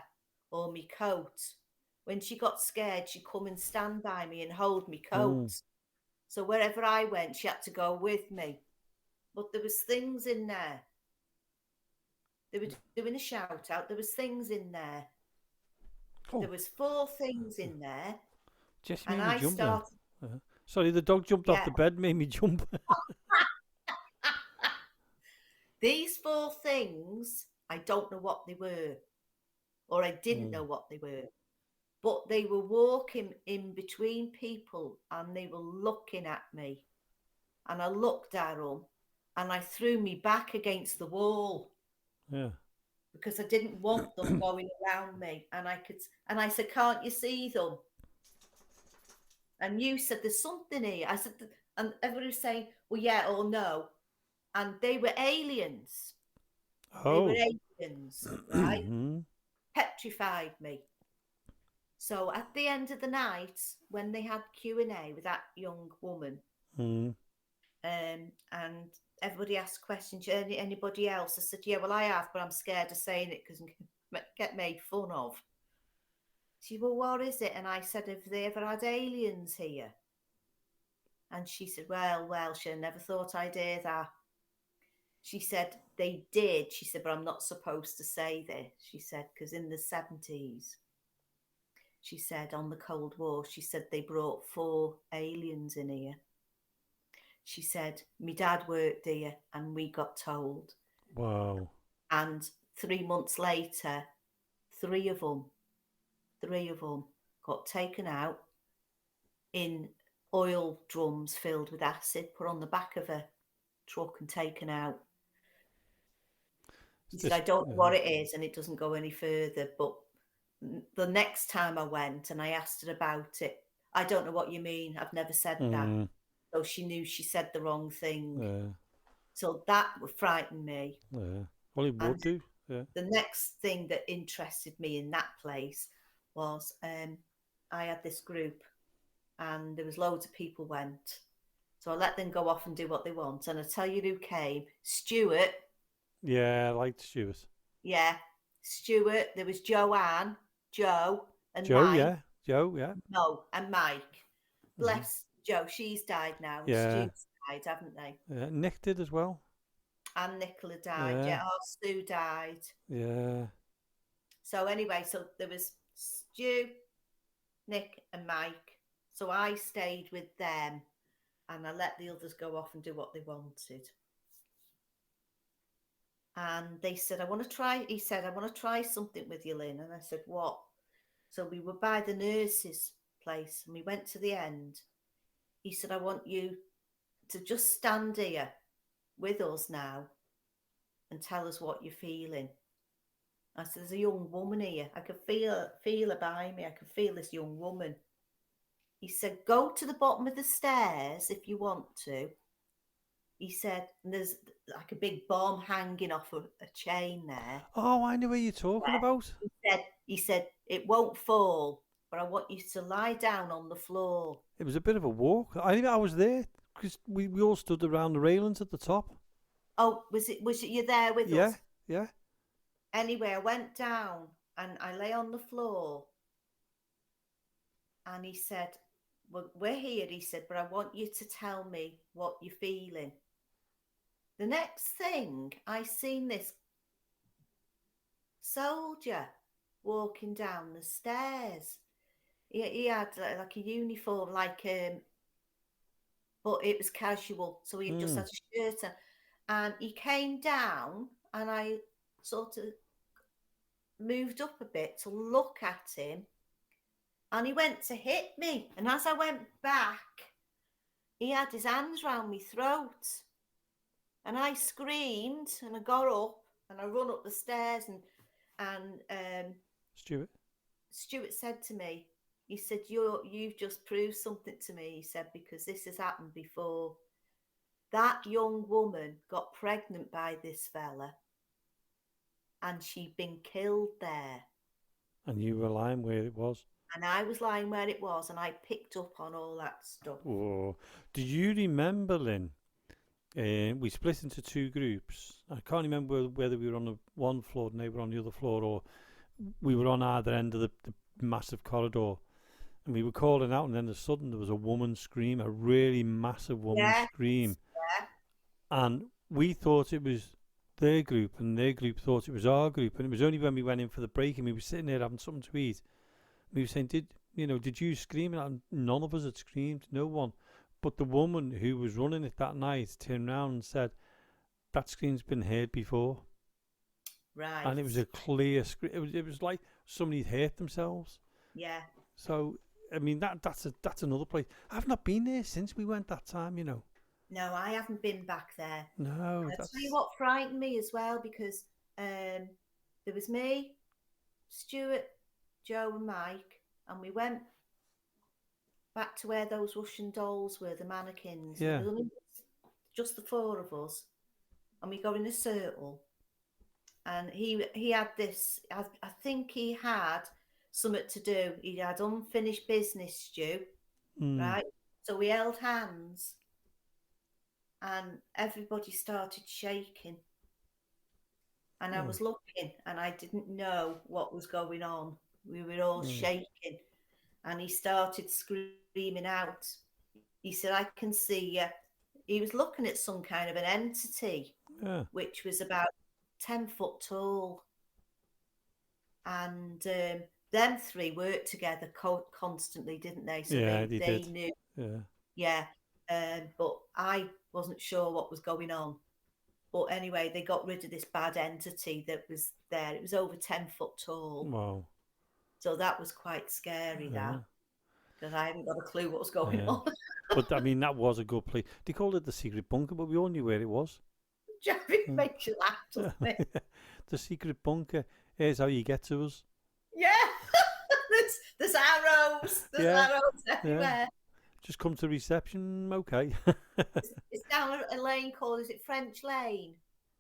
or my coat. When she got scared, she'd come and stand by me and hold my coat. So wherever I went, she had to go with me. But there was things in there. They were doing a shout out. There was things in there. There was 4 things in there. Just and made me I jump started. Sorry, the dog jumped off the bed, made me jump. These 4 things, I don't know what they were, or I didn't know what they were, but they were walking in between people and they were looking at me. And I looked at them and I threw me back against the wall. Yeah. Because I didn't want them going around me. And I said, can't you see them? And you said, there's something here. I said, and everybody was saying, well, yeah or no. And they were aliens. They were aliens, right? Petrified me. So at the end of the night, when they had Q&A with that young woman, and everybody asked questions, anybody else? I said, yeah, well, I have, but I'm scared of saying it because I get made fun of. She said, well, what is it? And I said, have they ever had aliens here? And she said, well, Welsh, I never thought I'd hear that. She said, they did. She said, but I'm not supposed to say this. She said, because in the 70s, she said, on the Cold War, she said they brought 4 aliens in here. She said, my dad worked here and we got told. Wow. And 3 months later, 3 of them got taken out in oil drums filled with acid, put on the back of a truck and taken out. He said, I don't know what it is, and it doesn't go any further. But the next time I went and I asked her about it, I don't know what you mean. I've never said that. So she knew she said the wrong thing. Yeah. So that would frighten me. Yeah. Well, it would do. Yeah. The next thing that interested me in that place was I had this group and there was loads of people went. So I let them go off and do what they want. And I tell you who came. Stuart. Yeah, I liked Stuart. Yeah. Stuart. There was Joanne, Joe, and Joe, Mike. yeah. Joe, yeah. No, and Mike. Mm-hmm. Bless Joe. She's died now. And Yeah. Stu's died, haven't they? Nick did as well. And Nicola died. Yeah. Yeah. Oh, Sue died. Yeah. So anyway, so there was Stu, Nick, and Mike. So I stayed with them and I let the others go off and do what they wanted. And they said, he said, I want to try something with you, Lynn. And I said, what? So we were by the nurse's place and we went to the end. He said, I want you to just stand here with us now and tell us what you're feeling. I said, there's a young woman here. I can feel her by me. I can feel this young woman. He said, go to the bottom of the stairs if you want to. He said, and there's like a big bomb hanging off a chain there. Oh, I know what you're talking about. He said, it won't fall, but I want you to lie down on the floor. It was a bit of a walk. I was there because we all stood around the railings at the top. Oh, was it you there with us? Yeah. Anyway, I went down and I lay on the floor. And he said, well, we're here, he said, but I want you to tell me what you're feeling. The next thing, I seen this soldier walking down the stairs. He had like a uniform, but it was casual, so he just had a shirt on. And he came down, and I sort of moved up a bit to look at him, and he went to hit me. And as I went back, he had his hands round my throat, and I screamed, and I got up, and I run up the stairs, and Stuart said to me, he said, you've just proved something to me, he said, because this has happened before. That young woman got pregnant by this fella and she'd been killed there. And you were lying where it was. And I was lying where it was, and I picked up on all that stuff. Oh, do you remember, Lynn? We split into two groups. I can't remember whether we were on the one floor and they were on the other floor, or we were on either end of the massive corridor. And we were calling out, and then all of a sudden there was a woman scream, a really massive woman scream. Yeah. And we thought it was their group, and their group thought it was our group. And it was only when we went in for the break and we were sitting there having something to eat, we were saying, did you scream? And none of us had screamed, no one. But the woman who was running it that night turned around and said, that scream's been heard before. Right. And it was a clear scream. It was like somebody hurt themselves. Yeah. So, I mean, that's another place. I've not been there since we went that time, No, I haven't been back there. No. I'll tell you what frightened me as well, because there was me, Stuart, Joe and Mike, and we went back to where those Russian dolls were, the mannequins. Yeah. There was only just the four of us, and we go in a circle. And he had this, I think he had something to do. He had unfinished business, Stu, right? So we held hands, and everybody started shaking. And I was looking, and I didn't know what was going on. We were all shaking. And he started screaming out. He said, I can see you. He was looking at some kind of an entity, which was about 10 foot tall. And them three worked together constantly, didn't they? So they knew. Yeah. But I wasn't sure what was going on. But anyway, they got rid of this bad entity that was there. It was over 10 foot tall. Wow. So that was quite scary, that. Because I hadn't got a clue what was going on. But, I mean, that was a good place. They called it the secret bunker, but we all knew where it was. It makes you laugh, doesn't it? The secret bunker. Here's how you get to us. Yeah. there's arrows. There's arrows everywhere. Yeah. Just come to reception, okay. It's down a lane called, is it French Lane?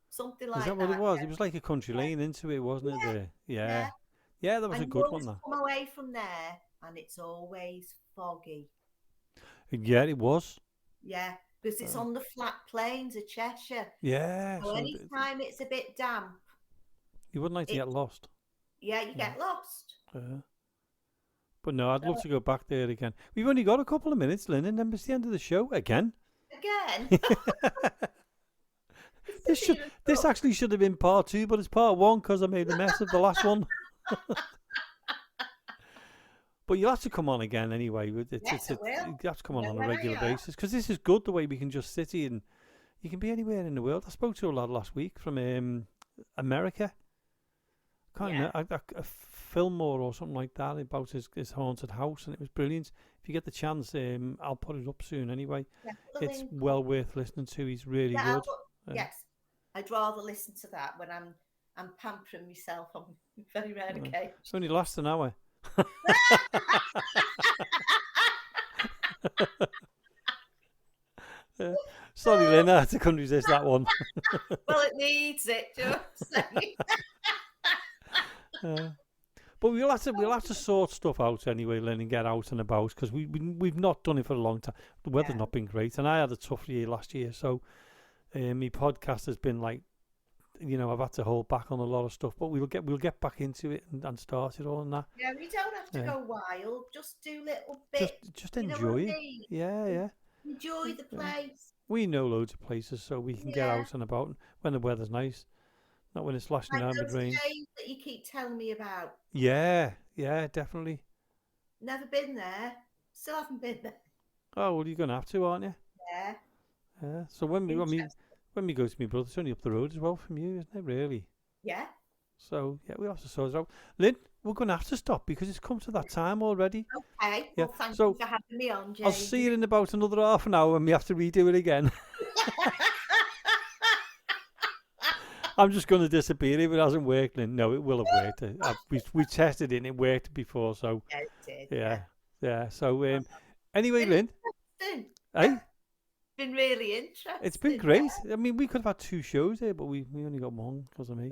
Something like that. Is that what it was? It was like a country lane into it, wasn't it, there? Yeah. Yeah, that was a good one, that. Come away from there, and it's always foggy. Yeah, it was. Yeah, because it's on the flat plains of Cheshire. Yeah. So So anytime it's a bit damp, you wouldn't like to get lost. Yeah, you get lost. But no, I'd love to go back there again. We've only got a couple of minutes, Lynn, and then it's the end of the show again. This actually should have been part 2, but it's part 1 because I made a mess of the last one. But you'll have to come on again anyway. You have to come on a regular basis because this is good the way we can just sit here and you can be anywhere in the world. I spoke to a lad last week from America. Can't remember, a Fillmore or something like that about his haunted house, and it was brilliant. If you get the chance, I'll put it up soon anyway. It's well worth listening to. He's really good. Yes, I'd rather listen to that when I'm pampering myself on very rare occasions. It's only lasts an hour. Sorry, Lynn, I couldn't resist that one. Well, it needs it, just saying. But we'll have to sort stuff out anyway, Lynn, and get out and about because we've not done it for a long time. The weather's not been great, and I had a tough year last year, so my podcast has been like, I've had to hold back on a lot of stuff, but we'll get back into it and start it all and that. Yeah, we don't have to go wild. Just do little bits. Just enjoy it. Yeah. Enjoy the place. We know loads of places, so we can get out and about when the weather's nice, not when it's lashing down with rain. Caves that you keep telling me about. Yeah, definitely. Never been there. Still haven't been there. Oh well, you're gonna have to, aren't you? Yeah. So when we go to my brother, it's only up the road as well from you, isn't it? Really? Yeah. So we'll have to sort it out. Lynn, we're going to have to stop because it's come to that time already. Okay. Yeah. Well, thank you for having me on, Jamie. I'll see you in about another half an hour when we have to redo it again. I'm just going to disappear if it hasn't worked, Lynn. No, it will have worked. We tested it and it worked before, so yeah, it did. Yeah. So anyway, Lynn. It's been really interesting. It's been great. I mean, we could have had 2 shows here, but we only got one because of me.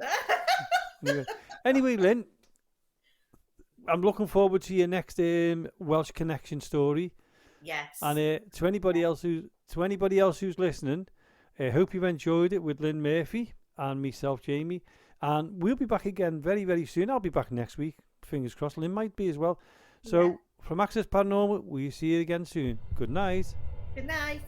Anyway, Lynn, I'm looking forward to your next Welsh Connection story. Yes. And to anybody else who's listening, I hope you've enjoyed it with Lynn Murphy and myself, Jamie. And we'll be back again very, very soon. I'll be back next week. Fingers crossed. Lynn might be as well. So from Access Paranormal, we'll see you again soon. Good night. Good night.